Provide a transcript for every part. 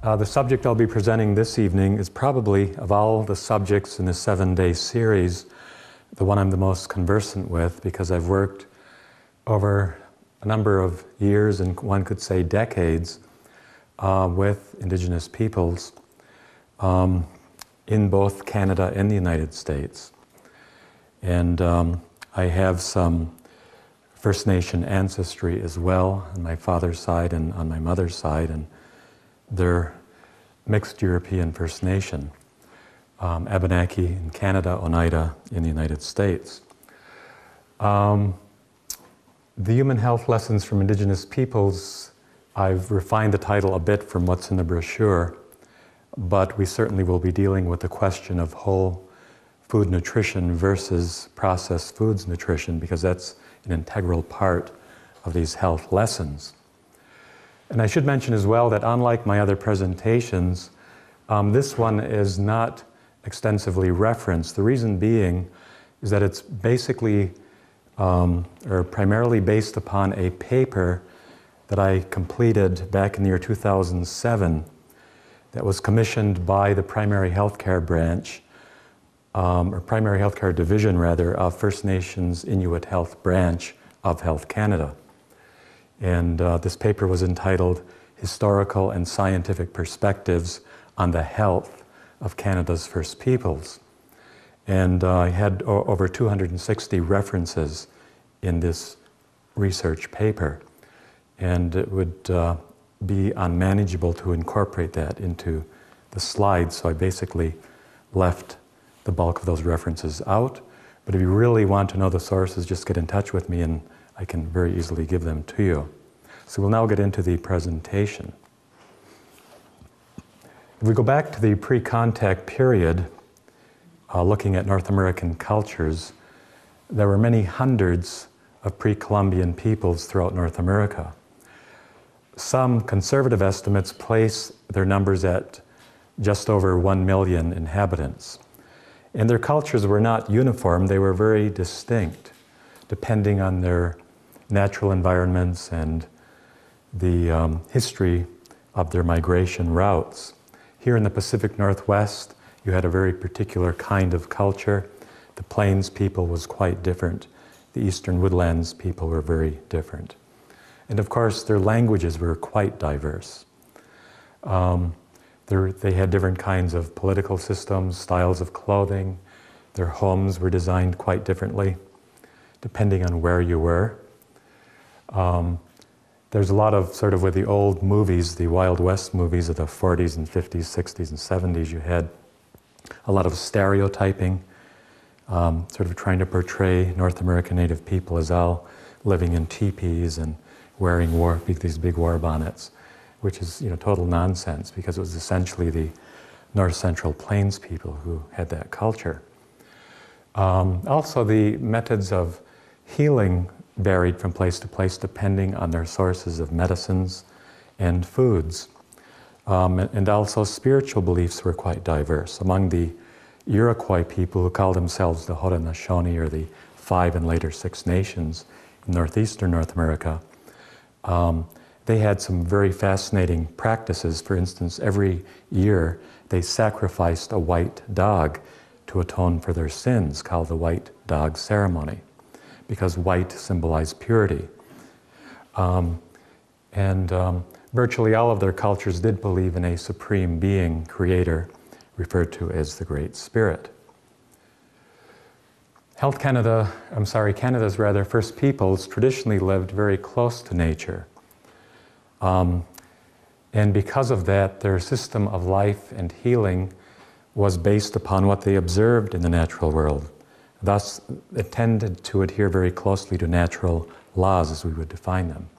The subject I'll be presenting this evening is probably, of all the subjects in this 7-day series, the one I'm the most conversant with, because I've worked over a number of years, and one could say decades, with Indigenous peoples in both Canada and the United States. And I have some First Nation ancestry as well on my father's side and on my mother's side, and they're mixed European First Nation, Abenaki in Canada, Oneida in the United States. The Human Health Lessons from Indigenous Peoples, I've refined the title a bit from what's in the brochure, but we certainly will be dealing with the question of whole food nutrition versus processed foods nutrition, because that's an integral part of these health lessons. And I should mention as well that unlike my other presentations, this one is not extensively referenced. The reason being is that it's basically or primarily based upon a paper that I completed back in the year 2007 that was commissioned by the primary healthcare branch, or primary healthcare division rather, of First Nations Inuit Health Branch of Health Canada. And this paper was entitled Historical and Scientific Perspectives on the Health of Canada's First Peoples. And I had over 260 references in this research paper. And it would be unmanageable to incorporate that into the slides, so I basically left the bulk of those references out. But if you really want to know the sources, just get in touch with me and I can very easily give them to you. So we'll now get into the presentation. If we go back to the pre-contact period, looking at North American cultures, there were many hundreds of pre-Columbian peoples throughout North America. Some conservative estimates place their numbers at just over 1 million inhabitants. And their cultures were not uniform, they were very distinct, depending on their natural environments and the history of their migration routes. Here in the Pacific Northwest, you had a very particular kind of culture. The Plains people was quite different. The Eastern Woodlands people were very different. And of course, their languages were quite diverse. They had different kinds of political systems, styles of clothing. Their homes were designed quite differently, depending on where you were. There's a lot of sort of with the old movies, the Wild West movies of the 40s and 50s, 60s and 70s, you had a lot of stereotyping, sort of trying to portray North American Native people as all living in teepees and wearing these big war bonnets, which is total nonsense, because it was essentially the North Central Plains people who had that culture. Also, the methods of healing varied from place to place depending on their sources of medicines and foods. And also spiritual beliefs were quite diverse. Among the Iroquois people, who called themselves the Haudenosaunee, or the 5 and later 6 nations in northeastern North America, they had some very fascinating practices. For instance, every year they sacrificed a white dog to atone for their sins, called the white dog ceremony, because white symbolized purity. Virtually all of their cultures did believe in a supreme being, creator, referred to as the Great Spirit. Canada's First Peoples traditionally lived very close to nature. And because of that, their system of life and healing was based upon what they observed in the natural world. Thus, it tended to adhere very closely to natural laws as we would define them.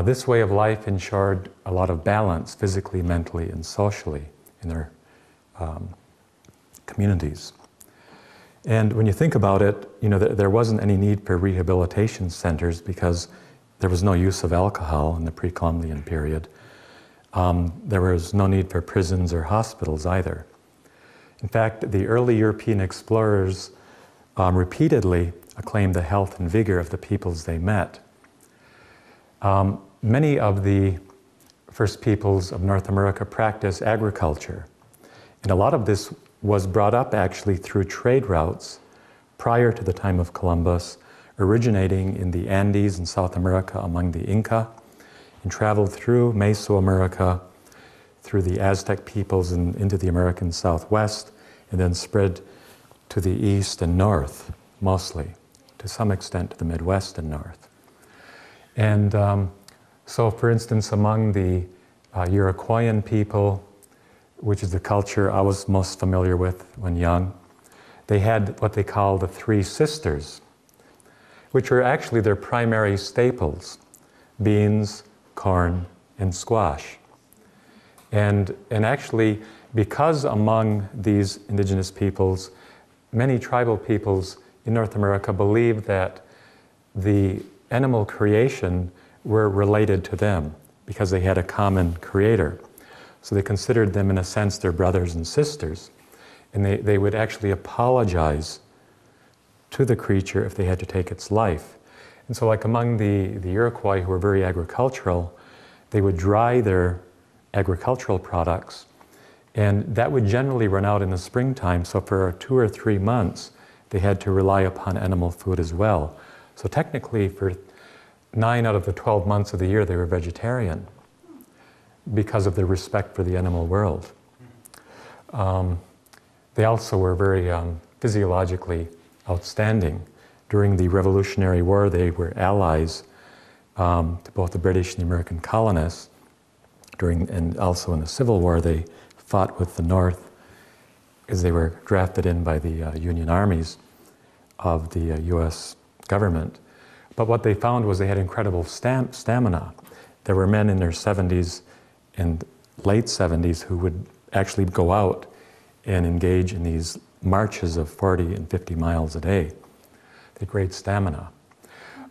This way of life ensured a lot of balance physically, mentally, and socially in their communities. And when you think about it, there wasn't any need for rehabilitation centers because there was no use of alcohol in the pre-Columbian period. There was no need for prisons or hospitals either. In fact, the early European explorers repeatedly acclaimed the health and vigor of the peoples they met. Many of the First peoples of North America practice agriculture. And a lot of this was brought up actually through trade routes prior to the time of Columbus, originating in the Andes in South America among the Inca, and traveled through Mesoamerica, through the Aztec peoples and into the American Southwest, and then spread to the east and north, mostly, to some extent to the Midwest and north. And so, for instance, among the Iroquoian people, which is the culture I was most familiar with when young, they had what they call the three sisters, which were actually their primary staples: beans, corn, and squash. And actually, because among these indigenous peoples, many tribal peoples in North America believed that the animal creation were related to them because they had a common creator. So they considered them, in a sense, their brothers and sisters. And they would actually apologize to the creature if they had to take its life. And so, like among the Iroquois, who were very agricultural, they would dry their agricultural products, and that would generally run out in the springtime. So for 2 or 3 months, they had to rely upon animal food as well. So technically, for 9 out of the 12 months of the year, they were vegetarian because of their respect for the animal world. They also were very physiologically outstanding. During the Revolutionary War, they were allies to both the British and the American colonists. And also in the Civil War, they fought with the North as they were drafted in by the Union armies of the U.S. government. But what they found was they had incredible stamina. There were men in their 70s and late 70s who would actually go out and engage in these marches of 40 and 50 miles a day. They had great stamina.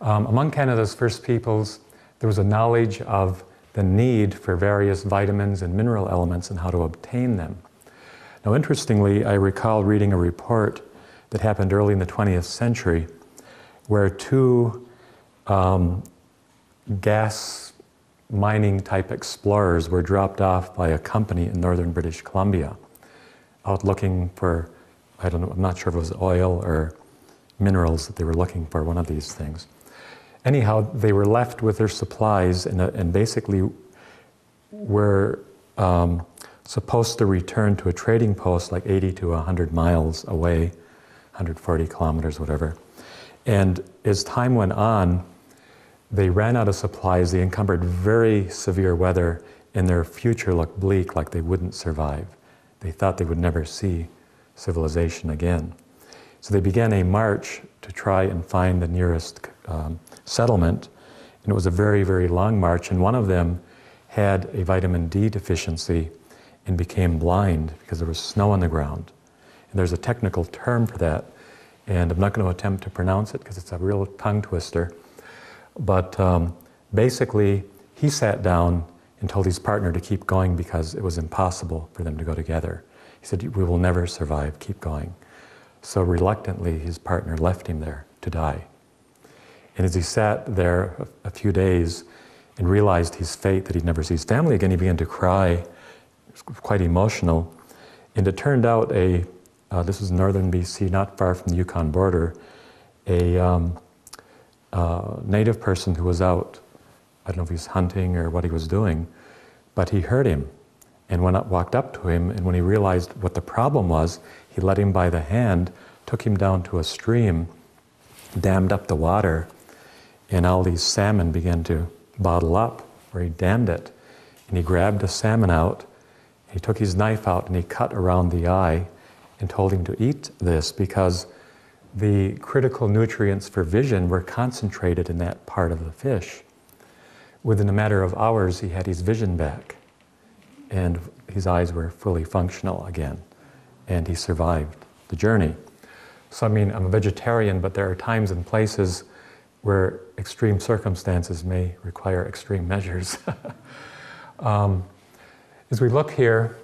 Among Canada's first peoples, there was a knowledge of the need for various vitamins and mineral elements and how to obtain them. Now, interestingly, I recall reading a report that happened early in the 20th century where 2 gas mining type explorers were dropped off by a company in northern British Columbia out looking for, I don't know, I'm not sure if it was oil or minerals that they were looking for, one of these things. Anyhow, they were left with their supplies and basically were supposed to return to a trading post like 80 to 100 miles away, 140 kilometers, whatever. And as time went on, they ran out of supplies, they encountered very severe weather, and their future looked bleak, like they wouldn't survive. They thought they would never see civilization again. So they began a march to try and find the nearest settlement, and it was a very, very long march, and one of them had a vitamin D deficiency and became blind because there was snow on the ground. And there's a technical term for that, and I'm not going to attempt to pronounce it because it's a real tongue twister. But basically, he sat down and told his partner to keep going because it was impossible for them to go together. He said, "We will never survive, keep going." So reluctantly, his partner left him there to die. And as he sat there a few days and realized his fate, that he'd never see his family again, he began to cry. It was quite emotional. And it turned out this was northern BC, not far from the Yukon border, a native person who was out, I don't know if he was hunting or what he was doing, but he heard him and walked up to him, and when he realized what the problem was, he led him by the hand, took him down to a stream, dammed up the water, and all these salmon began to bottle up where he dammed it. And he grabbed a salmon out, he took his knife out and he cut around the eye and told him to eat this because the critical nutrients for vision were concentrated in that part of the fish. Within a matter of hours, he had his vision back, and his eyes were fully functional again, and he survived the journey. So, I mean, I'm a vegetarian, but there are times and places where extreme circumstances may require extreme measures. As we look here,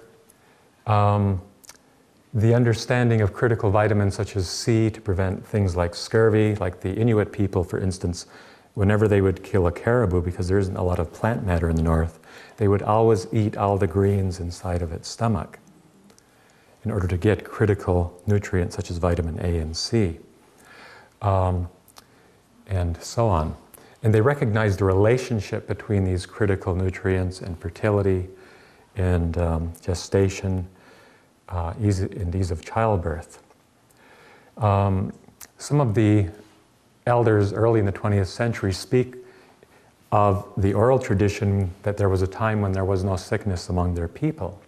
the understanding of critical vitamins such as C to prevent things like scurvy, like the Inuit people, for instance, whenever they would kill a caribou, because there isn't a lot of plant matter in the north, they would always eat all the greens inside of its stomach in order to get critical nutrients such as vitamin A and C, and so on. And they recognized the relationship between these critical nutrients and fertility and gestation, and ease of childbirth. Some of the elders early in the 20th century speak of the oral tradition that there was a time when there was no sickness among their people.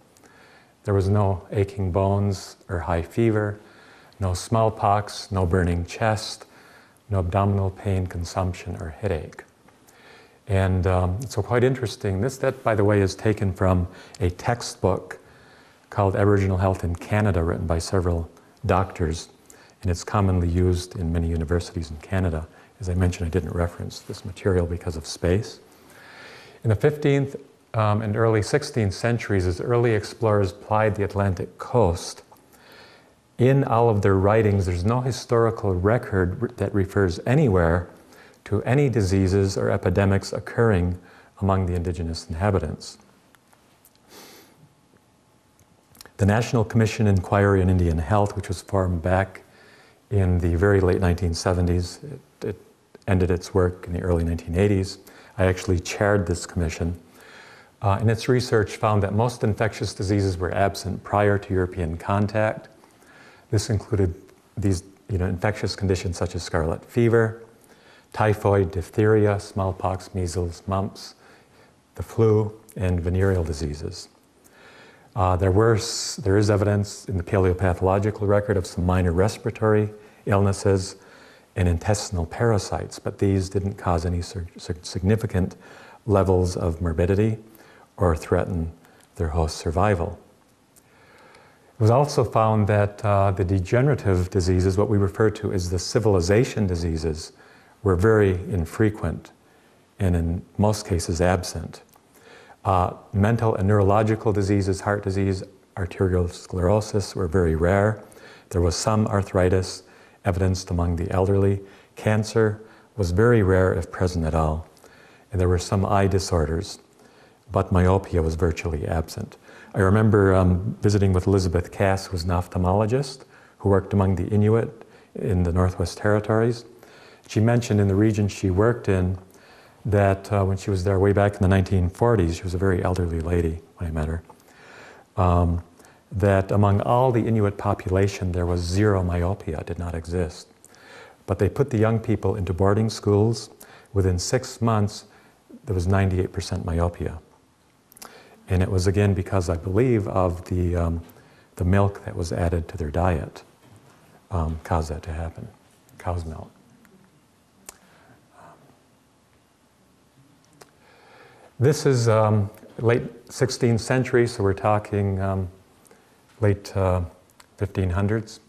There was no aching bones or high fever, no smallpox, no burning chest, no abdominal pain, consumption, or headache. And so quite interesting. That, by the way, is taken from a textbook called Aboriginal Health in Canada, written by several doctors, and it's commonly used in many universities in Canada. As I mentioned, I didn't reference this material because of space. In the 15th and early 16th centuries, as early explorers plied the Atlantic coast, in all of their writings, there's no historical record that refers anywhere to any diseases or epidemics occurring among the indigenous inhabitants. The National Commission Inquiry on Indian Health, which was formed back in the very late 1970s, it ended its work in the early 1980s. I actually chaired this commission. And its research found that most infectious diseases were absent prior to European contact. This included these infectious conditions such as scarlet fever, typhoid, diphtheria, smallpox, measles, mumps, the flu, and venereal diseases. There is evidence in the paleopathological record of some minor respiratory illnesses and intestinal parasites, but these didn't cause any significant levels of morbidity or threaten their host survival. It was also found that the degenerative diseases, what we refer to as the civilization diseases, were very infrequent and in most cases absent. Mental and neurological diseases, heart disease, arterial sclerosis were very rare. There was some arthritis evidenced among the elderly. Cancer was very rare if present at all. And there were some eye disorders, but myopia was virtually absent. I remember visiting with Elizabeth Cass, who was an ophthalmologist who worked among the Inuit in the Northwest Territories. She mentioned in the region she worked in that when she was there way back in the 1940s, she was a very elderly lady when I met her, that among all the Inuit population there was zero myopia, it did not exist. But they put the young people into boarding schools. Within 6 months, there was 98% myopia. And it was again because, I believe, of the milk that was added to their diet caused that to happen, cow's milk. This is late 16th century, so we're talking late 1500s.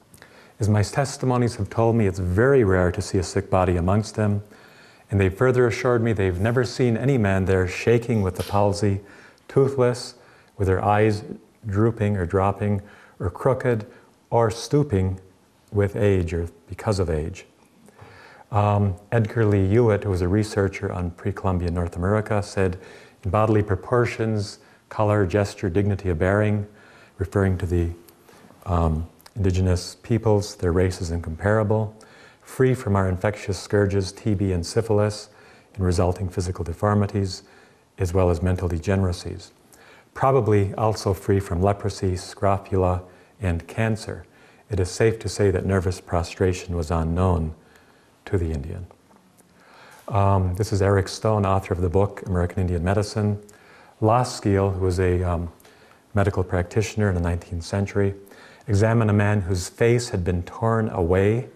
As my testimonies have told me, it's very rare to see a sick body amongst them. And they further assured me they've never seen any man there shaking with the palsy, toothless, with their eyes drooping or dropping, or crooked, or stooping with age or because of age. Edgar Lee Hewitt, who was a researcher on pre-Columbian North America, said, in bodily proportions, color, gesture, dignity of bearing, referring to the indigenous peoples, their race is incomparable, free from our infectious scourges, TB and syphilis, and resulting physical deformities, as well as mental degeneracies. Probably also free from leprosy, scrofula, and cancer. It is safe to say that nervous prostration was unknown to the Indian. This is Eric Stone, author of the book American Indian Medicine. Laskiel, who was a medical practitioner in the 19th century, examined a man whose face had been torn away,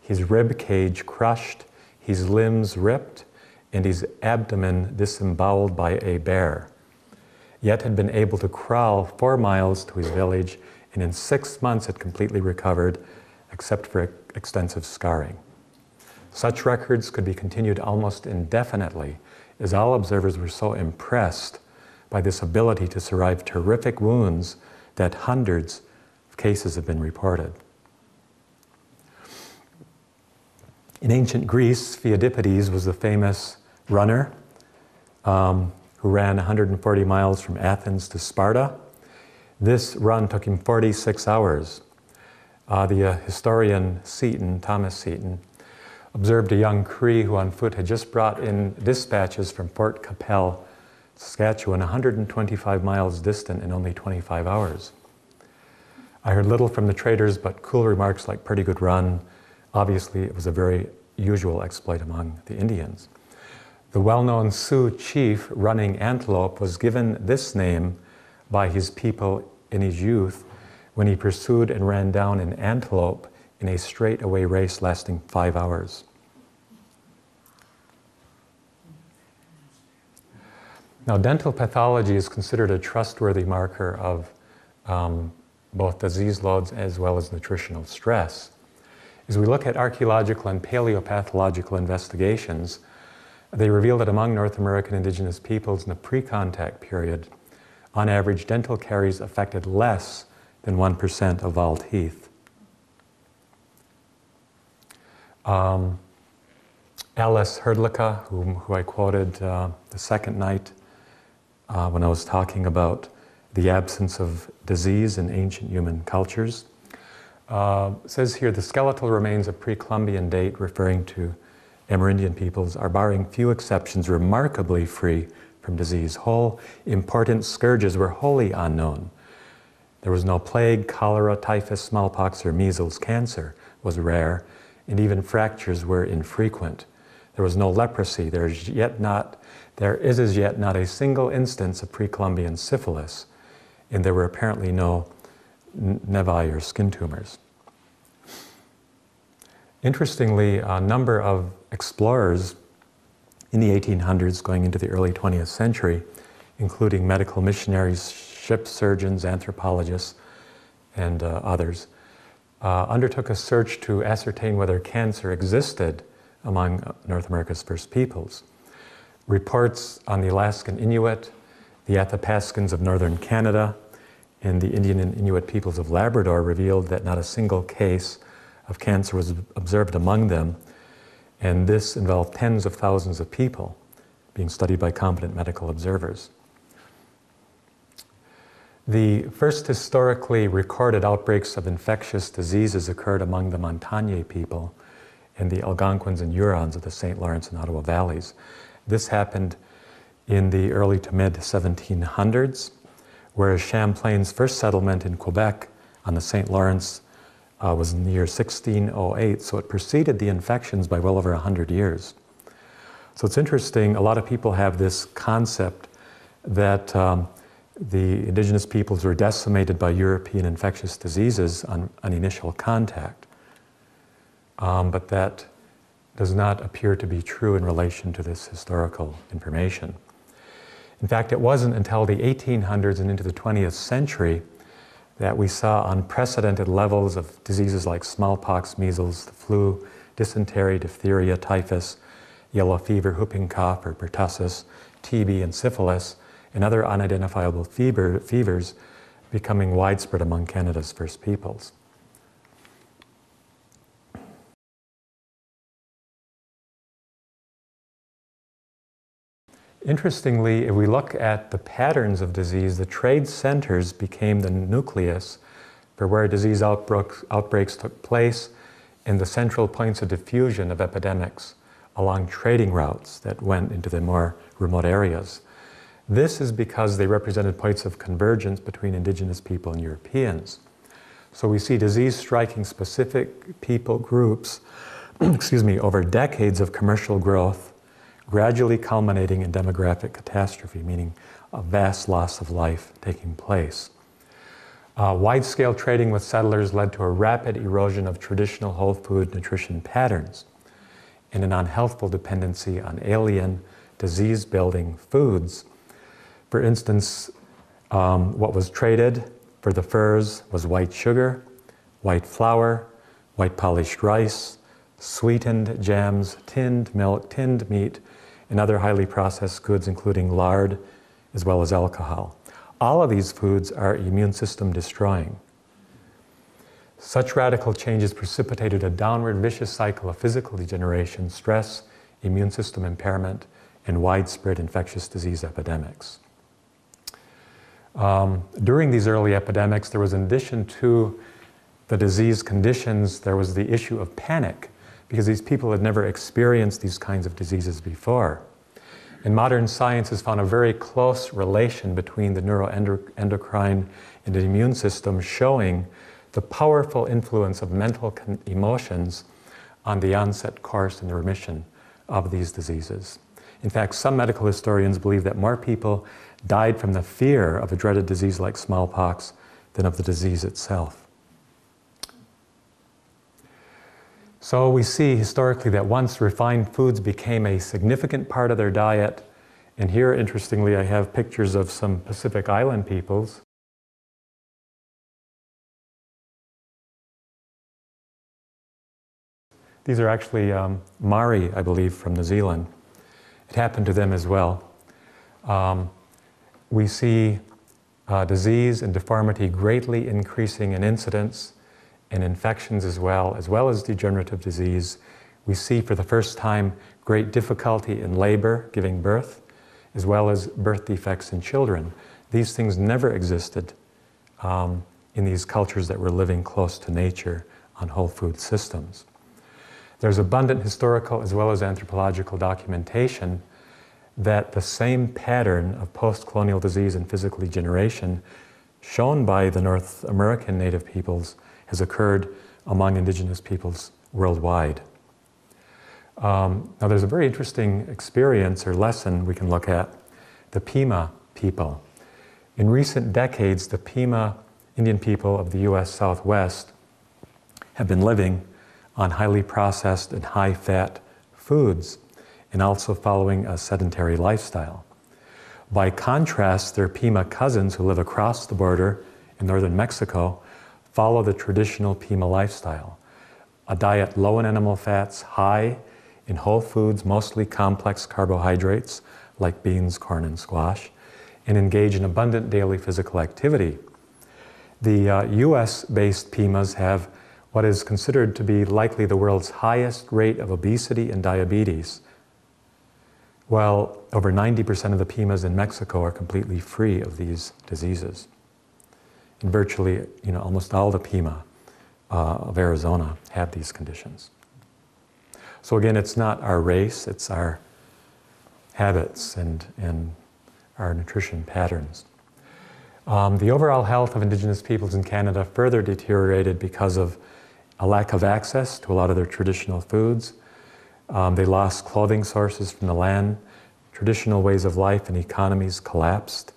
his rib cage crushed, his limbs ripped, and his abdomen disemboweled by a bear, yet had been able to crawl 4 miles to his village, and in 6 months had completely recovered, except for extensive scarring. Such records could be continued almost indefinitely, as all observers were so impressed by this ability to survive terrific wounds that hundreds of cases have been reported. In ancient Greece, Pheidippides was the famous runner who who ran 140 miles from Athens to Sparta. This run took him 46 hours. The historian Seton, Thomas Seton, observed a young Cree who on foot had just brought in dispatches from Fort Capel, Saskatchewan, 125 miles distant in only 25 hours. I heard little from the traders, but cool remarks like pretty good run. Obviously, it was a very usual exploit among the Indians. The well-known Sioux chief running Antelope was given this name by his people in his youth when he pursued and ran down an antelope in a straightaway race lasting 5 hours. Now, dental pathology is considered a trustworthy marker of both disease loads as well as nutritional stress. As we look at archaeological and paleopathological investigations, they reveal that among North American indigenous peoples in the pre-contact period, on average, dental caries affected less than 1% of all teeth. Alice Hrdlicka, who I quoted the second night when I was talking about the absence of disease in ancient human cultures, says here, the skeletal remains of pre-Columbian date, referring to Amerindian peoples, are barring few exceptions remarkably free from disease. Whole important scourges were wholly unknown. There was no plague, cholera, typhus, smallpox, or measles. Cancer was rare, and even fractures were infrequent. There was no leprosy. There is as yet not a single instance of pre-Columbian syphilis, and there were apparently no nevi or skin tumors. Interestingly, a number of explorers in the 1800s going into the early 20th century, including medical missionaries, ship surgeons, anthropologists, and others, undertook a search to ascertain whether cancer existed among North America's first peoples. Reports on the Alaskan Inuit, the Athapaskans of northern Canada, and the Indian and Inuit peoples of Labrador revealed that not a single case of cancer was observed among them, and this involved tens of thousands of people being studied by competent medical observers. The first historically recorded outbreaks of infectious diseases occurred among the Montagnais people and the Algonquins and Hurons of the St. Lawrence and Ottawa valleys. This happened in the early to mid 1700s, whereas Champlain's first settlement in Quebec on the St. Lawrence was in the year 1608, so it preceded the infections by well over 100 years. So it's interesting, a lot of people have this concept that the indigenous peoples were decimated by European infectious diseases on initial contact, but that does not appear to be true in relation to this historical information. In fact, it wasn't until the 1800s and into the 20th century that we saw unprecedented levels of diseases like smallpox, measles, the flu, dysentery, diphtheria, typhus, yellow fever, whooping cough or pertussis, TB, and syphilis, and other unidentifiable fevers becoming widespread among Canada's first peoples. Interestingly, if we look at the patterns of disease, the trade centers became the nucleus for where disease outbreaks took place and the central points of diffusion of epidemics along trading routes that went into the more remote areas. This is because they represented points of convergence between indigenous people and Europeans. So we see disease striking specific people groups over decades of commercial growth, gradually culminating in demographic catastrophe, meaning a vast loss of life taking place. Wide-scale trading with settlers led to a rapid erosion of traditional whole food nutrition patterns and an unhealthful dependency on alien, disease-building foods. For instance, what was traded for the furs was white sugar, white flour, white polished rice, sweetened jams, tinned milk, tinned meat, and other highly processed goods, including lard, as well as alcohol. All of these foods are immune system destroying. Such radical changes precipitated a downward vicious cycle of physical degeneration, stress, immune system impairment, and widespread infectious disease epidemics. During these early epidemics, there was, in addition to the disease conditions, there was the issue of panic, because these people had never experienced these kinds of diseases before. And modern science has found a very close relation between the neuroendocrine and the immune system, showing the powerful influence of mental emotions on the onset, course, and the remission of these diseases. In fact, some medical historians believe that more people died from the fear of a dreaded disease like smallpox than of the disease itself. So we see historically that once refined foods became a significant part of their diet, and here, interestingly, I have pictures of some Pacific Island peoples. These are actually Maori, I believe, from New Zealand. It happened to them as well. We see disease and deformity greatly increasing in incidence, and infections as well as degenerative disease. We see for the first time great difficulty in labor, giving birth, as well as birth defects in children. These things never existed in these cultures that were living close to nature on whole food systems. There's abundant historical as well as anthropological documentation that the same pattern of post-colonial disease and physical degeneration shown by the North American native peoples has occurred among indigenous peoples worldwide. Now there's a very interesting experience or lesson we can look at, the Pima people. In recent decades, the Pima Indian people of the US Southwest have been living on highly processed and high-fat foods, and also following a sedentary lifestyle. By contrast, their Pima cousins who live across the border in northern Mexico follow the traditional Pima lifestyle, a diet low in animal fats, high in whole foods, mostly complex carbohydrates like beans, corn, and squash, and engage in abundant daily physical activity. The US-based Pimas have what is considered to be likely the world's highest rate of obesity and diabetes, while over 90% of the Pimas in Mexico are completely free of these diseases. And virtually, almost all the Pima of Arizona have these conditions. So again, it's not our race, it's our habits and our nutrition patterns. The overall health of Indigenous peoples in Canada further deteriorated because of a lack of access to a lot of their traditional foods. They lost clothing sources from the land. Traditional ways of life and economies collapsed.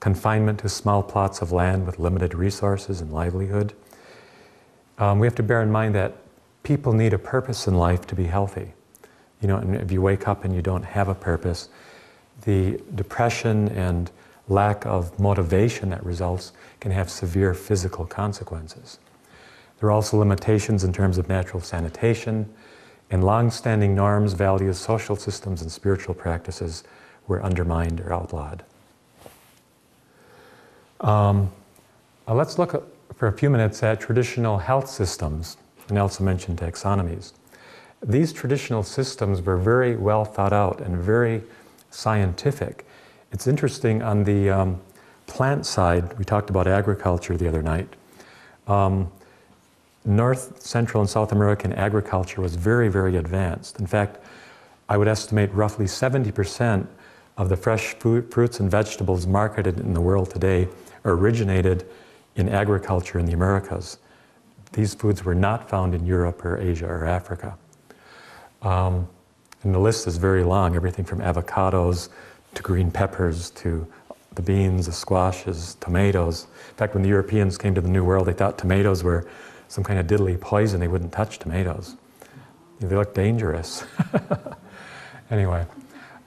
Confinement to small plots of land with limited resources and livelihood. We have to bear in mind that people need a purpose in life to be healthy. And if you wake up and you don't have a purpose, the depression and lack of motivation that results can have severe physical consequences. There are also limitations in terms of natural sanitation, and long-standing norms, values, social systems, and spiritual practices were undermined or outlawed. Let's look for a few minutes at traditional health systems, and I also mentioned taxonomies. These traditional systems were very well thought out and very scientific. It's interesting, on the plant side, we talked about agriculture the other night. North, Central, and South American agriculture was very, very advanced. In fact, I would estimate roughly 70% of the fresh fruits and vegetables marketed in the world today originated in agriculture in the Americas. These foods were not found in Europe or Asia or Africa. And the list is very long, everything from avocados to green peppers to the beans, the squashes, tomatoes. In fact, when the Europeans came to the New World, they thought tomatoes were some kind of diddly poison. They wouldn't touch tomatoes. They looked dangerous. Anyway,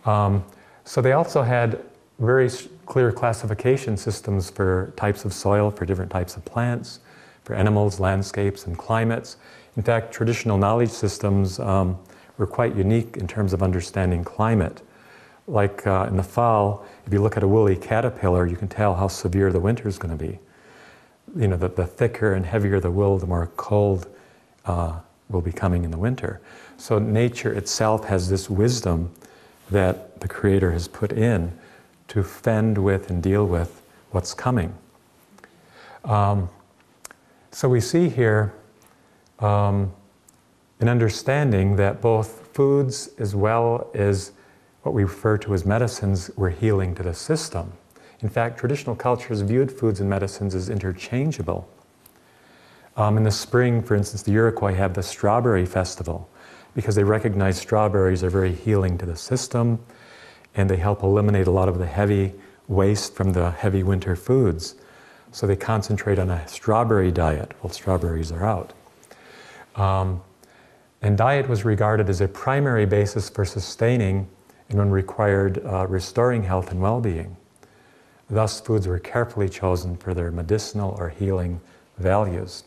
so they also had very clear classification systems for types of soil, for different types of plants, for animals, landscapes, and climates. In fact, traditional knowledge systems were quite unique in terms of understanding climate. Like in the fall, if you look at a woolly caterpillar, you can tell how severe the winter is going to be. The thicker and heavier the wool, the more cold will be coming in the winter. So nature itself has this wisdom, that the Creator has put in to fend with and deal with what's coming. So we see here an understanding that both foods as well as what we refer to as medicines were healing to the system. In fact, traditional cultures viewed foods and medicines as interchangeable. In the spring, for instance, the Iroquois have the Strawberry Festival because they recognize strawberries are very healing to the system and they help eliminate a lot of the heavy waste from the heavy winter foods. So they concentrate on a strawberry diet while strawberries are out. And diet was regarded as a primary basis for sustaining and when required, restoring health and well-being. Thus, foods were carefully chosen for their medicinal or healing values.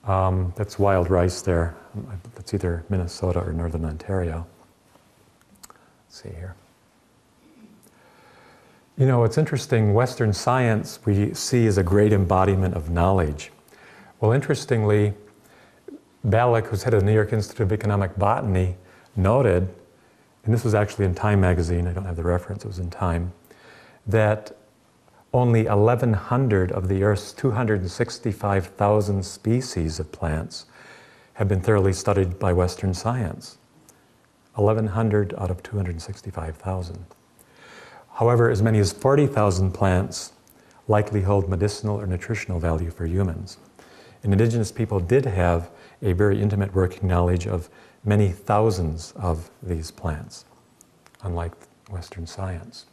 That's wild rice there. That's either Minnesota or Northern Ontario. Let's see here. You know, it's interesting, Western science we see as a great embodiment of knowledge. Well, interestingly, Balick, who's head of the New York Institute of Economic Botany, noted, and this was actually in Time magazine, I don't have the reference, it was in Time, that only 1,100 of the Earth's 265,000 species of plants have been thoroughly studied by Western science. 1,100 out of 265,000. However, as many as 40,000 plants likely hold medicinal or nutritional value for humans. And Indigenous people did have a very intimate working knowledge of many thousands of these plants, unlike Western science.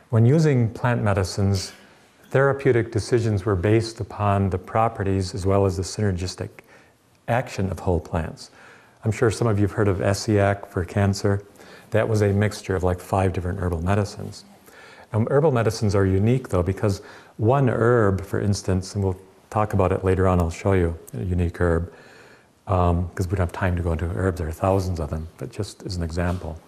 When using plant medicines, therapeutic decisions were based upon the properties as well as the synergistic action of whole plants. I'm sure some of you have heard of Essiac for cancer. That was a mixture of like 5 different herbal medicines. Herbal medicines are unique though because one herb, for instance, and we'll talk about it later on, I'll show you a unique herb, because we don't have time to go into herbs, there are thousands of them, but just as an example.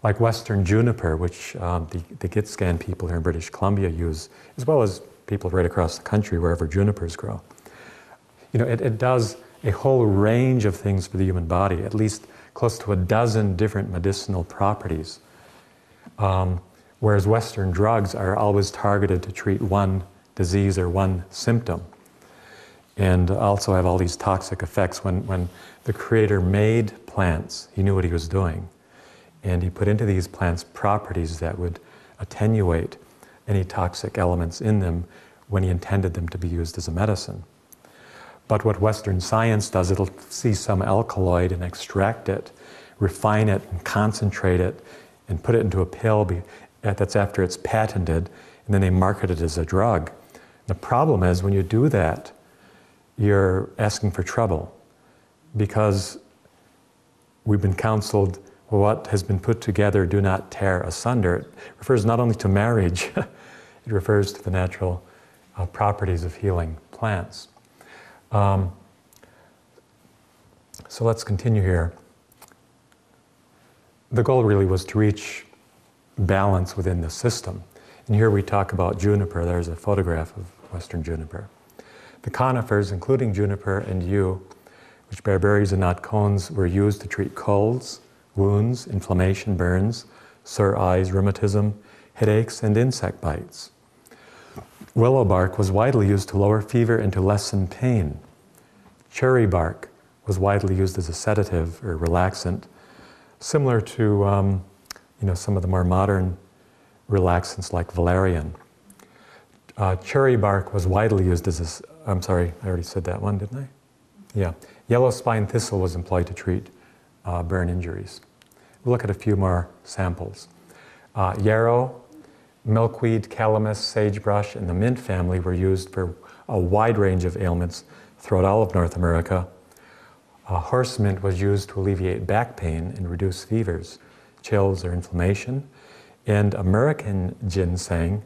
Like Western juniper, which the Gitscan people here in British Columbia use, as well as people right across the country wherever junipers grow. You know, it does a whole range of things for the human body, at least close to a dozen different medicinal properties. Whereas Western drugs are always targeted to treat one disease or one symptom. And also have all these toxic effects. When the Creator made plants, He knew what He was doing. And He put into these plants properties that would attenuate any toxic elements in them when He intended them to be used as a medicine. But what Western science does, it'll see some alkaloid and extract it, refine it and concentrate it and put it into a pill that's after it's patented, and then they market it as a drug. The problem is when you do that, you're asking for trouble because we've been counseled, what has been put together, do not tear asunder. It refers not only to marriage, it refers to the natural properties of healing plants. So let's continue here. The goal really was to reach balance within the system. And here we talk about juniper. There's a photograph of Western juniper. The conifers, including juniper and yew, which bear berries and not cones, were used to treat colds, wounds, inflammation, burns, sore eyes, rheumatism, headaches, and insect bites. Willow bark was widely used to lower fever and to lessen pain. Cherry bark was widely used as a sedative or relaxant, similar to some of the more modern relaxants like valerian. Cherry bark was widely used as I'm sorry, I already said that one, didn't I? Yeah. Yellow spine thistle was employed to treat burn injuries. We'll look at a few more samples. Yarrow, milkweed, calamus, sagebrush, and the mint family were used for a wide range of ailments throughout all of North America. Horse mint was used to alleviate back pain and reduce fevers, chills, or inflammation. And American ginseng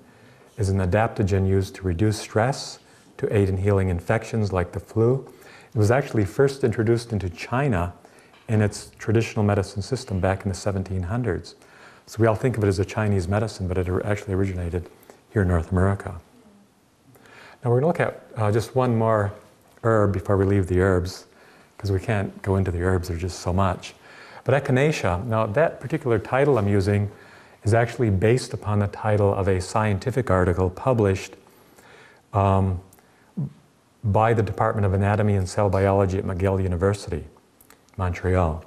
is an adaptogen used to reduce stress, to aid in healing infections like the flu. It was actually first introduced into China in its traditional medicine system back in the 1700s. So we all think of it as a Chinese medicine, but it actually originated here in North America. Now we're going to look at just one more herb before we leave the herbs, because we can't go into the herbs, there's just so much. But echinacea, now that particular title I'm using is actually based upon the title of a scientific article published by the Department of Anatomy and Cell Biology at McGill University, Montreal.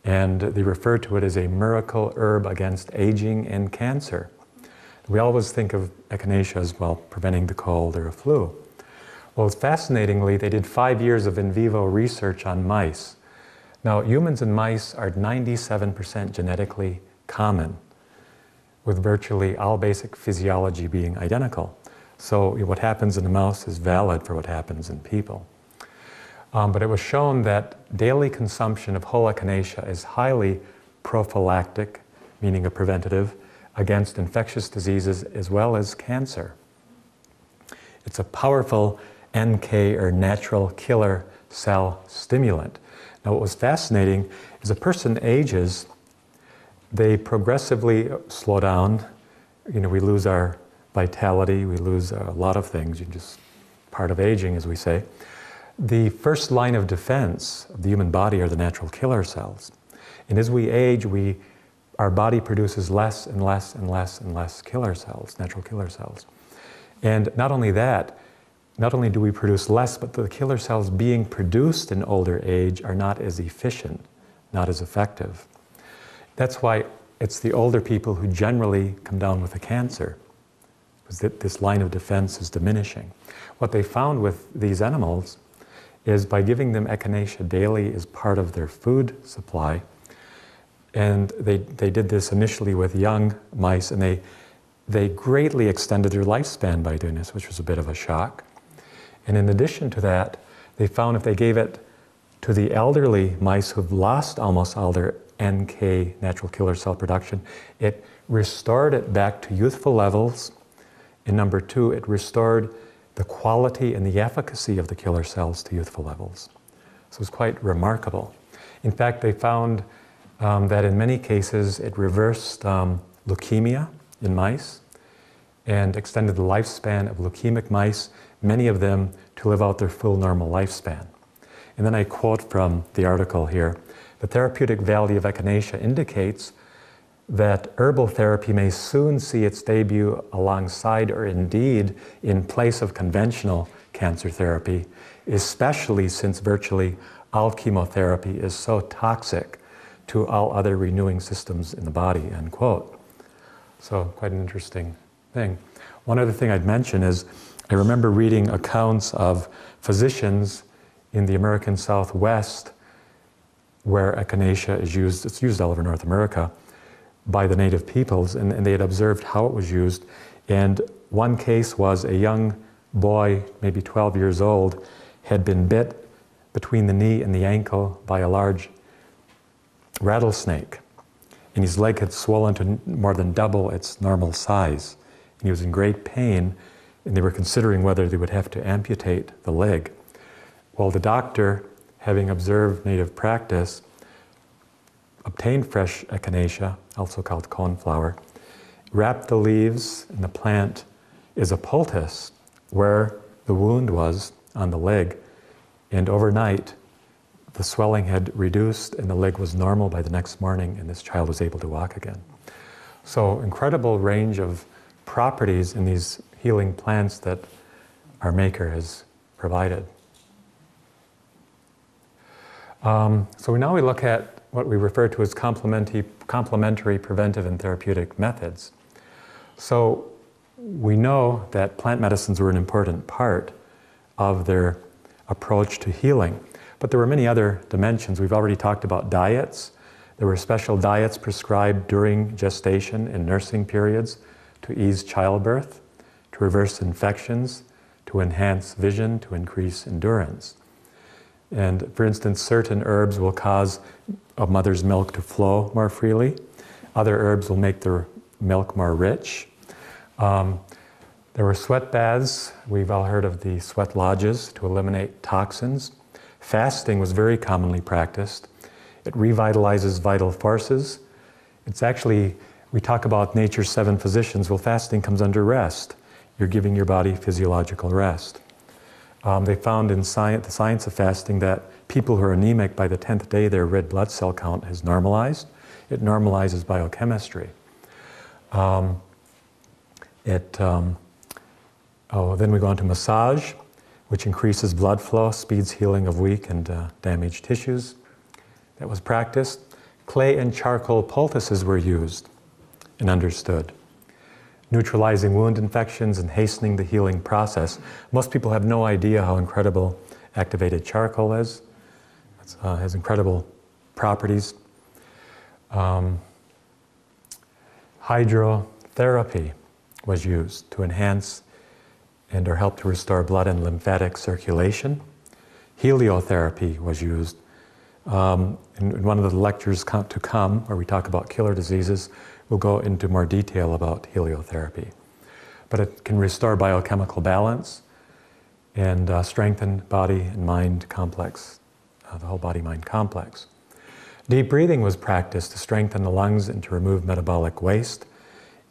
And they refer to it as a miracle herb against aging and cancer. We always think of echinacea as, well, preventing the cold or a flu. Well, fascinatingly, they did 5 years of in vivo research on mice. Now, humans and mice are 97% genetically common, with virtually all basic physiology being identical. So what happens in a mouse is valid for what happens in people. But it was shown that daily consumption of whole echinacea is highly prophylactic, meaning a preventative, against infectious diseases as well as cancer. It's a powerful NK or natural killer cell stimulant. Now what was fascinating is a person ages, they progressively slow down. You know, we lose our vitality, we lose a lot of things, just part of aging, as we say. The first line of defense of the human body are the natural killer cells. And as we age, our body produces less and less and less and less killer cells, natural killer cells. And not only that, not only do we produce less, but the killer cells being produced in older age are not as efficient, not as effective. That's why it's the older people who generally come down with the cancer, because this line of defense is diminishing. What they found with these animals is by giving them echinacea daily as part of their food supply, and they did this initially with young mice, and they greatly extended their lifespan by doing this, which was a bit of a shock. And in addition to that, they found if they gave it to the elderly mice who've lost almost all their NK, natural killer cell production, it restored it back to youthful levels. And number two, it restored the quality and the efficacy of the killer cells to youthful levels. So it was quite remarkable. In fact, they found that in many cases it reversed leukemia in mice and extended the lifespan of leukemic mice, many of them to live out their full normal lifespan. And then I quote from the article here, the therapeutic value of echinacea indicates that herbal therapy may soon see its debut alongside or indeed in place of conventional cancer therapy, especially since virtually all chemotherapy is so toxic to all other renewing systems in the body, end quote. So quite an interesting thing. One other thing I'd mention is I remember reading accounts of physicians in the American Southwest where echinacea is used, it's used all over North America, by the native peoples, and they had observed how it was used. And one case was a young boy, maybe 12 years old, had been bit between the knee and the ankle by a large rattlesnake. And his leg had swollen to more than double its normal size. And he was in great pain, and they were considering whether they would have to amputate the leg. Well, the doctor, having observed native practice, obtained fresh echinacea, also called coneflower, wrapped the leaves, and the plant is a poultice where the wound was on the leg, and overnight the swelling had reduced and the leg was normal by the next morning, and this child was able to walk again. So incredible range of properties in these healing plants that our Maker has provided. So now we look at what we refer to as complementary preventive and therapeutic methods. So we know that plant medicines were an important part of their approach to healing, but there were many other dimensions. We've already talked about diets. There were special diets prescribed during gestation and nursing periods to ease childbirth, to reverse infections, to enhance vision, to increase endurance. And for instance, certain herbs will cause a mother's milk to flow more freely. Other herbs will make their milk more rich. There were sweat baths. We've all heard of the sweat lodges to eliminate toxins. Fasting was very commonly practiced. It revitalizes vital forces. It's actually, we talk about nature's 7 physicians. Well, fasting comes under rest. You're giving your body physiological rest. They found in the science of fasting that people who are anemic, by the 10th day, their red blood cell count has normalized. It normalizes biochemistry. Then we go on to massage, which increases blood flow, speeds healing of weak and damaged tissues. That was practiced. Clay and charcoal poultices were used and understood. Neutralizing wound infections and hastening the healing process. Most people have no idea how incredible activated charcoal is. It has incredible properties. Hydrotherapy was used to enhance and or help to restore blood and lymphatic circulation. Heliotherapy was used. In one of the lectures to come, where we talk about killer diseases, we'll go into more detail about heliotherapy. But it can restore biochemical balance and strengthen body and mind complex, the whole body-mind complex. Deep breathing was practiced to strengthen the lungs and to remove metabolic waste,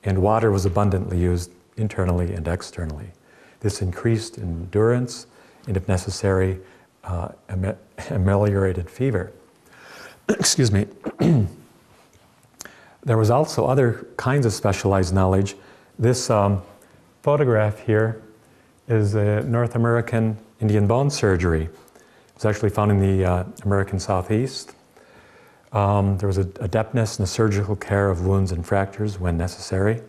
and water was abundantly used internally and externally. This increased endurance and, if necessary, ameliorated fever. Excuse me. There was also other kinds of specialized knowledge. This photograph here is a North American Indian bone surgery. It was actually found in the American Southeast. There was adeptness in the surgical care of wounds and fractures when necessary.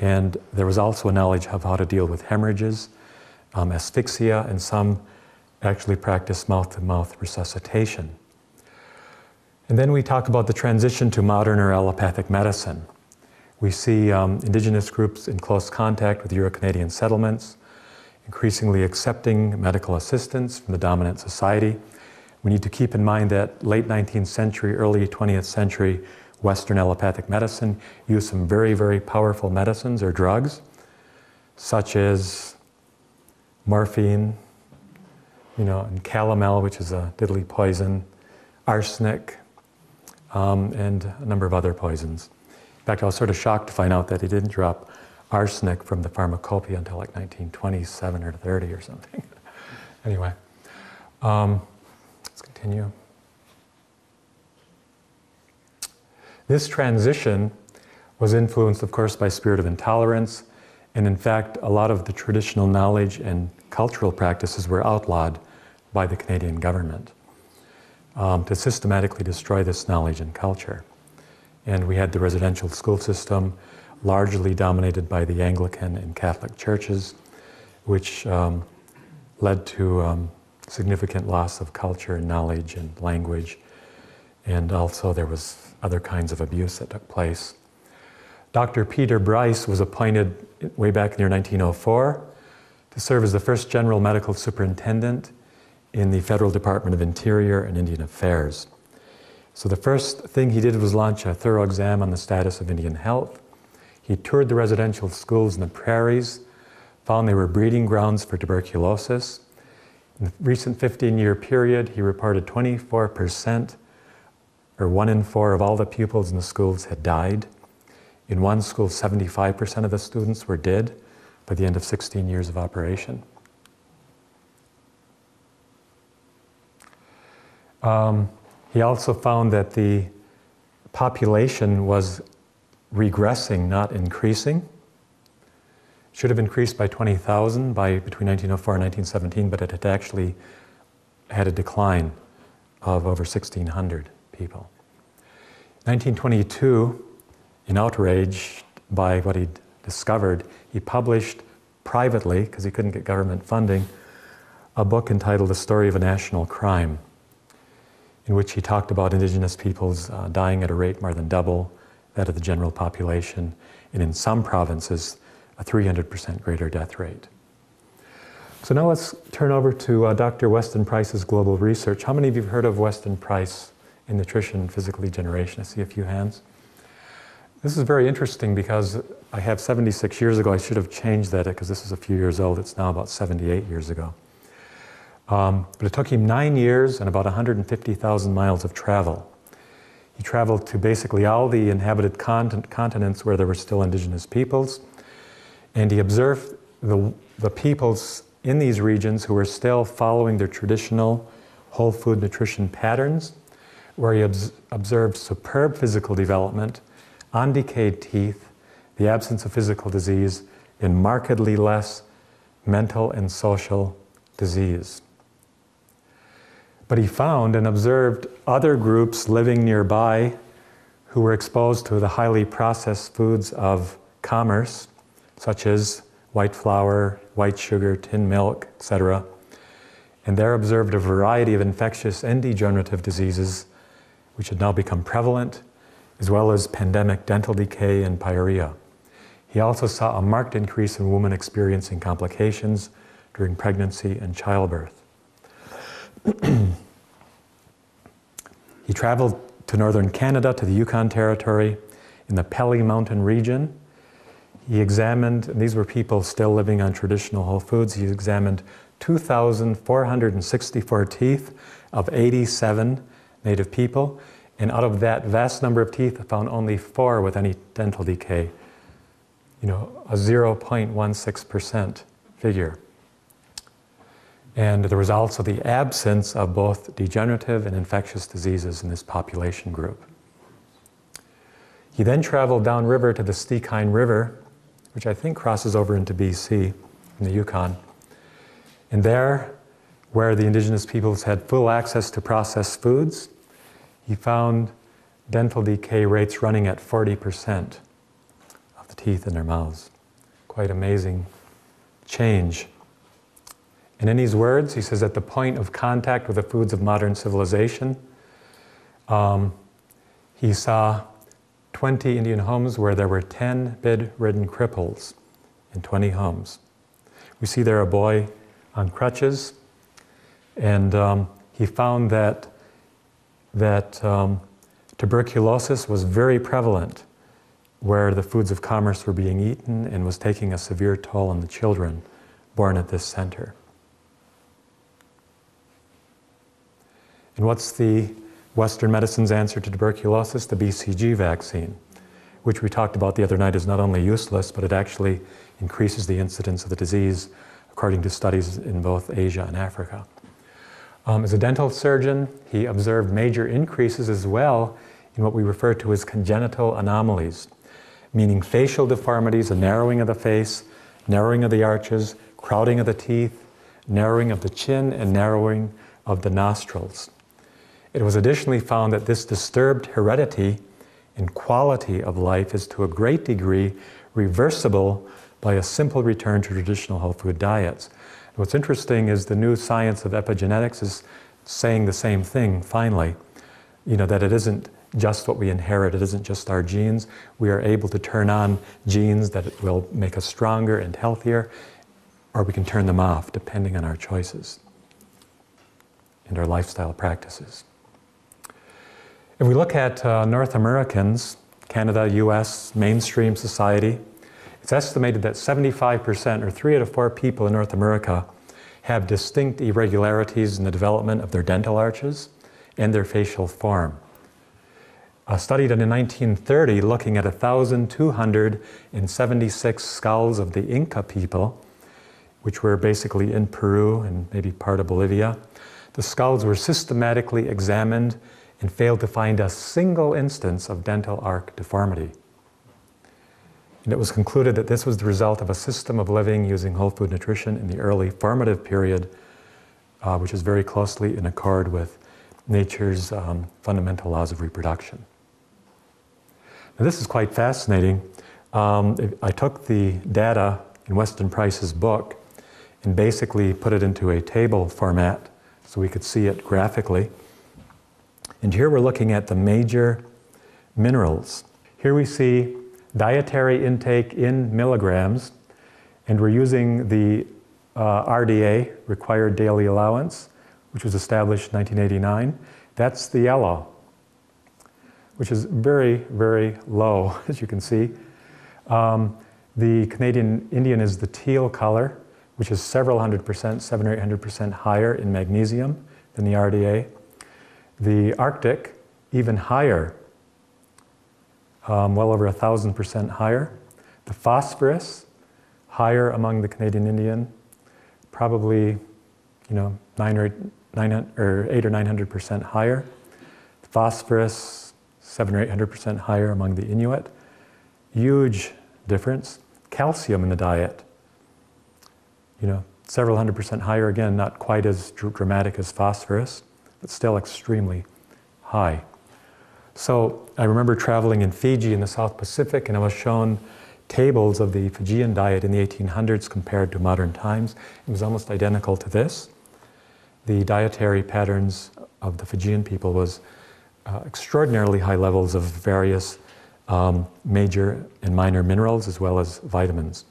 And there was also a knowledge of how to deal with hemorrhages, asphyxia, and some actually practiced mouth-to-mouth resuscitation. And then we talk about the transition to modern or allopathic medicine. We see indigenous groups in close contact with Euro-Canadian settlements, increasingly accepting medical assistance from the dominant society. We need to keep in mind that late 19th century, early 20th century Western allopathic medicine used some very, very powerful medicines or drugs, such as morphine, and calomel, which is a deadly poison, arsenic, and a number of other poisons. In fact, I was sort of shocked to find out that he didn't drop arsenic from the pharmacopoeia until like 1927 or 30 or something. Anyway, let's continue. This transition was influenced, of course, by spirit of intolerance, and in fact, a lot of the traditional knowledge and cultural practices were outlawed by the Canadian government to systematically destroy this knowledge and culture. And we had the residential school system, largely dominated by the Anglican and Catholic churches, which led to significant loss of culture and knowledge and language. And also there was other kinds of abuse that took place. Dr. Peter Bryce was appointed way back in the year 1904 to serve as the first general medical superintendent in the Federal Department of Interior and Indian Affairs. So the first thing he did was launch a thorough exam on the status of Indian health. He toured the residential schools in the prairies, found they were breeding grounds for tuberculosis. In the recent 15-year period, he reported 24%, or 1 in 4 of all the pupils in the schools had died. In one school, 75% of the students were dead by the end of 16 years of operation. He also found that the population was regressing, not increasing. It should have increased by 20,000 by between 1904 and 1917, but it had actually had a decline of over 1,600 people. 1922, in outrage by what he'd discovered, he published privately, because he couldn't get government funding, a book entitled The Story of a National Crime, in which he talked about indigenous peoples dying at a rate more than double that of the general population, and in some provinces, a 300% greater death rate. So now let's turn over to Dr. Weston Price's global research. How many of you have heard of Weston Price in nutrition and physical regeneration? I see a few hands. This is very interesting because I have 76 years ago. I should have changed that because this is a few years old. It's now about 78 years ago. But it took him 9 years and about 150,000 miles of travel. He traveled to basically all the inhabited continents where there were still indigenous peoples, and he observed the peoples in these regions who were still following their traditional whole food nutrition patterns, where he observed superb physical development, undecayed teeth, the absence of physical disease, and markedly less mental and social disease. But he found and observed other groups living nearby who were exposed to the highly processed foods of commerce, such as white flour, white sugar, tin milk, etc. And there observed a variety of infectious and degenerative diseases which had now become prevalent, as well as pandemic dental decay and pyorrhea. He also saw a marked increase in women experiencing complications during pregnancy and childbirth. He traveled to northern Canada, to the Yukon Territory, in the Pelly Mountain region. He examined, and these were people still living on traditional whole foods, he examined 2,464 teeth of 87 native people, and out of that vast number of teeth, found only 4 with any dental decay. You know, a 0.16% figure. And there was also the absence of both degenerative and infectious diseases in this population group. He then traveled downriver to the Stikine River, which I think crosses over into BC, in the Yukon. And there, where the indigenous peoples had full access to processed foods, he found dental decay rates running at 40% of the teeth in their mouths. Quite amazing change. And in these words, he says, at the point of contact with the foods of modern civilization, he saw 20 Indian homes where there were 10 bedridden cripples in 20 homes. We see there a boy on crutches, and he found that tuberculosis was very prevalent where the foods of commerce were being eaten and was taking a severe toll on the children born at this center. And what's the Western medicine's answer to tuberculosis? The BCG vaccine, which we talked about the other night, is not only useless, but it actually increases the incidence of the disease, according to studies in both Asia and Africa. As a dental surgeon, he observed major increases as well in what we refer to as congenital anomalies, meaning facial deformities, a narrowing of the face, narrowing of the arches, crowding of the teeth, narrowing of the chin, and narrowing of the nostrils. It was additionally found that this disturbed heredity and quality of life is to a great degree reversible by a simple return to traditional whole food diets. And what's interesting is the new science of epigenetics is saying the same thing, finally. You know, that it isn't just what we inherit, it isn't just our genes. We are able to turn on genes that will make us stronger and healthier, or we can turn them off, depending on our choices and our lifestyle practices. If we look at North Americans, Canada, US, mainstream society, it's estimated that 75%, or 3 out of 4 people in North America, have distinct irregularities in the development of their dental arches and their facial form. A study done in 1930 looking at 1,276 skulls of the Inca people, which were basically in Peru and maybe part of Bolivia. The skulls were systematically examined and failed to find a single instance of dental arch deformity. And it was concluded that this was the result of a system of living using whole food nutrition in the early formative period, which is very closely in accord with nature's fundamental laws of reproduction. Now, this is quite fascinating. I took the data in Weston Price's book and basically put it into a table format so we could see it graphically. And here we're looking at the major minerals. Here we see dietary intake in milligrams, and we're using the RDA, required daily allowance, which was established in 1989. That's the yellow, which is very, very low, as you can see. The Canadian Indian is the teal color, which is several 100%, 700 or 800% higher in magnesium than the RDA. The Arctic, even higher, well over 1,000% higher. The phosphorus, higher among the Canadian Indian, probably 900 or 8 or 900% higher. Phosphorus, 700 or 800% higher among the Inuit. Huge difference. Calcium in the diet, several 100% higher. Again, not quite as dramatic as phosphorus, but still extremely high. So I remember traveling in Fiji in the South Pacific, and I was shown tables of the Fijian diet in the 1800s compared to modern times. It was almost identical to this. The dietary patterns of the Fijian people was extraordinarily high levels of various major and minor minerals as well as vitamins,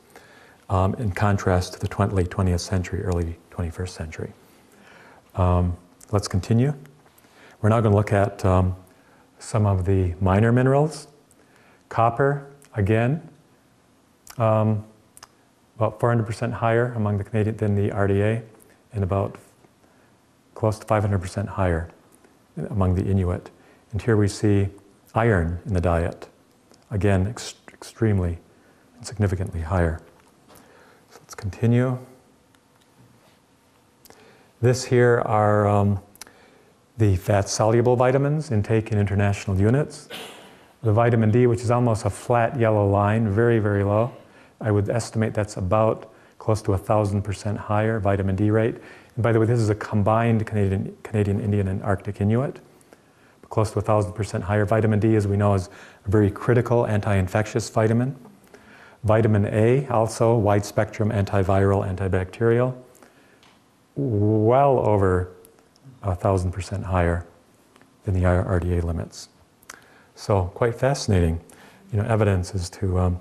in contrast to the late 20th century, early 21st century. Let's continue. We're now going to look at some of the minor minerals. Copper, again, about 400% higher among the Canadian than the RDA, and about close to 500% higher among the Inuit. And here we see iron in the diet, again, extremely and significantly higher. So let's continue. This here are the fat-soluble vitamins intake in international units. The vitamin D, which is almost a flat yellow line, very, very low. I would estimate that's about close to 1,000% higher vitamin D rate. And by the way, this is a combined Canadian, Indian, and Arctic Inuit. Close to 1,000% higher. Vitamin D, as we know, is a very critical anti-infectious vitamin. Vitamin A, also wide-spectrum antiviral, antibacterial, well over 1,000% higher than the RDA limits. So quite fascinating, evidence as to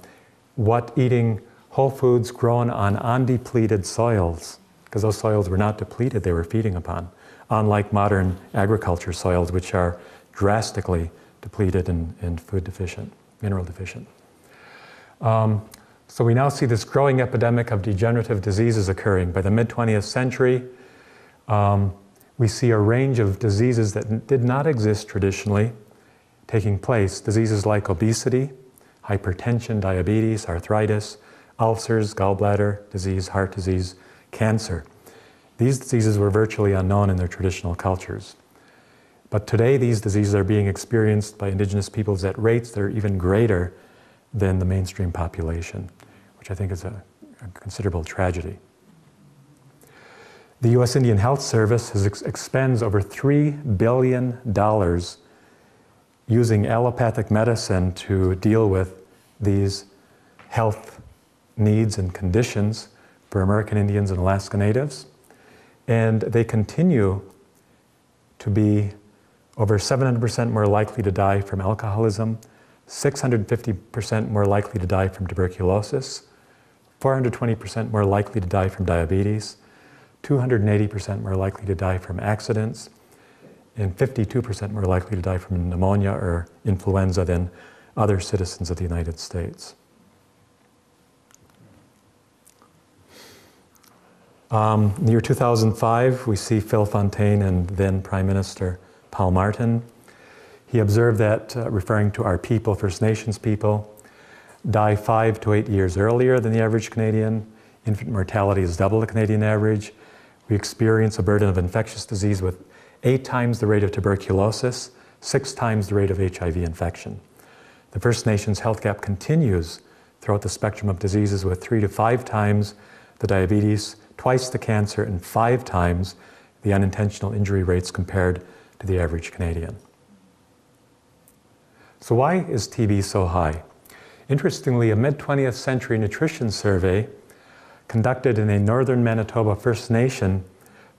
what eating whole foods grown on undepleted soils, because those soils were not depleted, they were feeding upon, unlike modern agriculture soils, which are drastically depleted and food deficient, mineral deficient. So we now see this growing epidemic of degenerative diseases occurring. By the mid-20th century, we see a range of diseases that did not exist traditionally taking place. Diseases like obesity, hypertension, diabetes, arthritis, ulcers, gallbladder disease, heart disease, cancer. These diseases were virtually unknown in their traditional cultures. But today, these diseases are being experienced by Indigenous peoples at rates that are even greater than the mainstream population, which I think is a considerable tragedy. The U.S. Indian Health Service expends over $3 billion using allopathic medicine to deal with these health needs and conditions for American Indians and Alaska Natives. And they continue to be over 700% more likely to die from alcoholism, 650% more likely to die from tuberculosis, 420% more likely to die from diabetes, 280% more likely to die from accidents, and 52% more likely to die from pneumonia or influenza than other citizens of the United States. In the year 2005, we see Phil Fontaine and then Prime Minister Paul Martin. He observed that, referring to our people, First Nations people, die 5 to 8 years earlier than the average Canadian. Infant mortality is double the Canadian average. We experience a burden of infectious disease with 8 times the rate of tuberculosis, 6 times the rate of HIV infection. The First Nations health gap continues throughout the spectrum of diseases with 3 to 5 times the diabetes, twice the cancer, and 5 times the unintentional injury rates compared to the average Canadian. So why is TB so high? Interestingly, a mid-20th century nutrition survey conducted in a northern Manitoba First Nation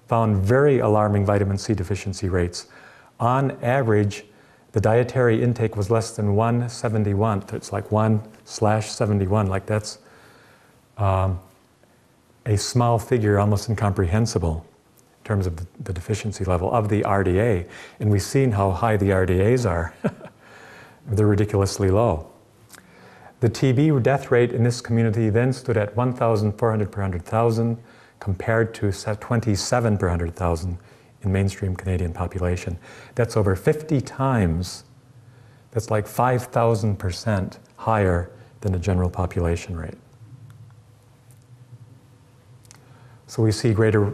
found very alarming vitamin C deficiency rates. On average, the dietary intake was less than 1/71. It's like 1/71, like that's a small figure, almost incomprehensible in terms of the deficiency level of the RDA. And we've seen how high the RDAs are. They're ridiculously low. The TB death rate in this community then stood at 1,400 per 100,000 compared to 27 per 100,000 in mainstream Canadian population. That's over 50 times, that's like 5,000% higher than the general population rate. So we see greater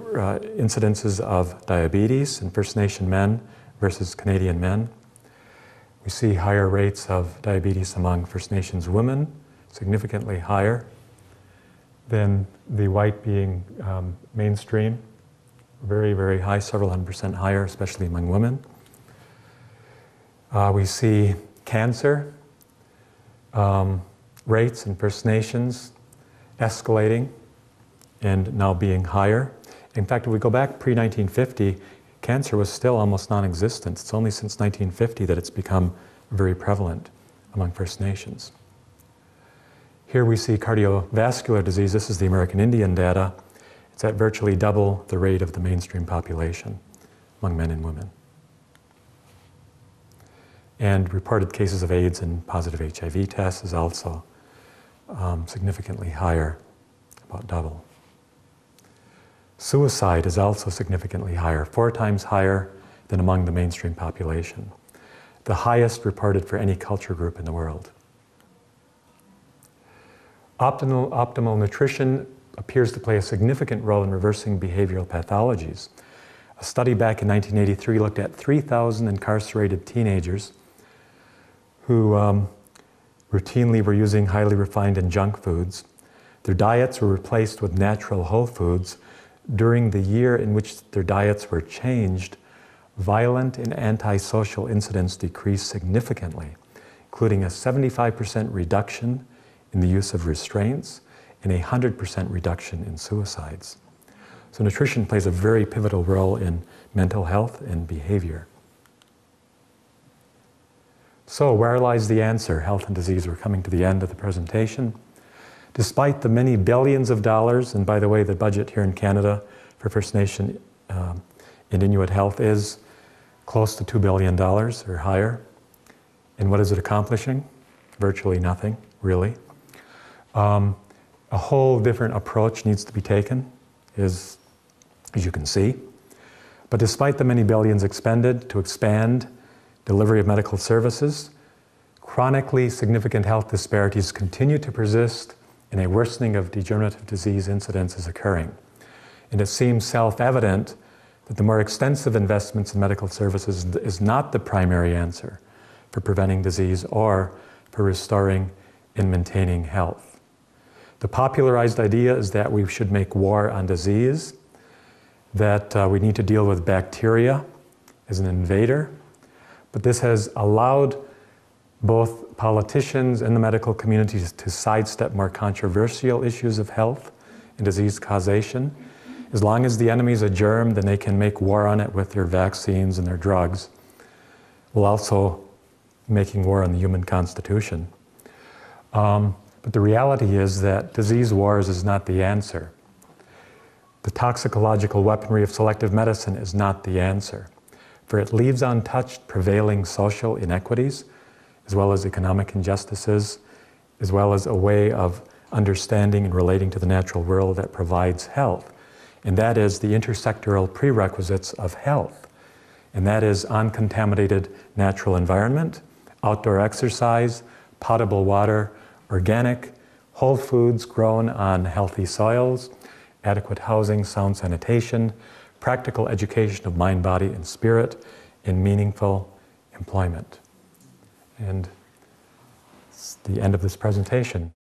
incidences of diabetes in First Nation men versus Canadian men. We see higher rates of diabetes among First Nations women, significantly higher than the white being mainstream. Very, very high, several 100% higher, especially among women. We see cancer rates in First Nations escalating and now being higher. In fact, if we go back pre-1950, cancer was still almost non-existent. It's only since 1950 that it's become very prevalent among First Nations. Here we see cardiovascular disease. This is the American Indian data. It's at virtually double the rate of the mainstream population among men and women. And reported cases of AIDS and positive HIV tests is also significantly higher, about double. Suicide is also significantly higher, 4 times higher than among the mainstream population. The highest reported for any culture group in the world. Optimal nutrition appears to play a significant role in reversing behavioral pathologies. A study back in 1983 looked at 3,000 incarcerated teenagers who routinely were using highly refined and junk foods. Their diets were replaced with natural whole foods. During the year in which their diets were changed, violent and antisocial incidents decreased significantly, including a 75% reduction in the use of restraints and a 100% reduction in suicides. So nutrition plays a very pivotal role in mental health and behavior. So where lies the answer? Health and disease. We're coming to the end of the presentation. Despite the many billions of dollars, and by the way, the budget here in Canada for First Nation and Inuit health is close to $2 billion or higher. And what is it accomplishing? Virtually nothing, really. A whole different approach needs to be taken, as you can see. But despite the many billions expended to expand delivery of medical services, chronically significant health disparities continue to persist, and a worsening of degenerative disease incidence is occurring. And it seems self-evident that the more extensive investments in medical services is not the primary answer for preventing disease or for restoring and maintaining health. The popularized idea is that we should make war on disease, that we need to deal with bacteria as an invader, but this has allowed both politicians and the medical communities to sidestep more controversial issues of health and disease causation. As long as the enemy is a germ, then they can make war on it with their vaccines and their drugs, while also making war on the human constitution. But the reality is that disease wars is not the answer. The toxicological weaponry of selective medicine is not the answer, for it leaves untouched prevailing social inequities, as well as economic injustices, as well as a way of understanding and relating to the natural world that provides health. And that is the intersectoral prerequisites of health. And that is uncontaminated natural environment, outdoor exercise, potable water, organic, whole foods grown on healthy soils, adequate housing, sound sanitation, practical education of mind, body, and spirit, and meaningful employment. And it's the end of this presentation.